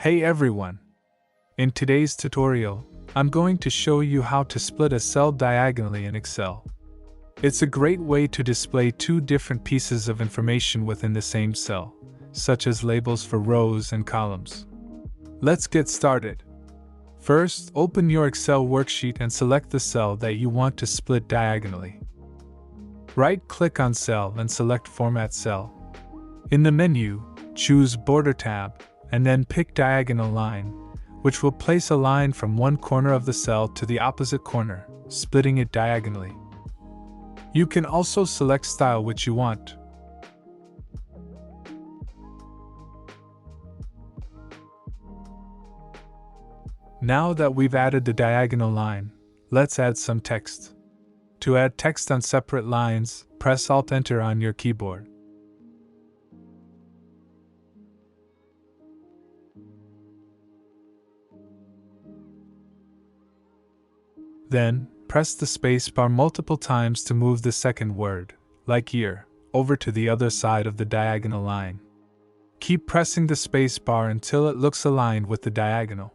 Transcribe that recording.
Hey everyone! In today's tutorial, I'm going to show you how to split a cell diagonally in Excel. It's a great way to display two different pieces of information within the same cell, such as labels for rows and columns. Let's get started. First, open your Excel worksheet and select the cell that you want to split diagonally. Right-click on cell and select Format Cell. In the menu, choose Border tab, and then pick Diagonal Line, which will place a line from one corner of the cell to the opposite corner, splitting it diagonally. You can also select style which you want. Now that we've added the diagonal line, let's add some text. To add text on separate lines, press Alt-Enter on your keyboard. Then, press the space bar multiple times to move the second word, like year, over to the other side of the diagonal line. Keep pressing the space bar until it looks aligned with the diagonal.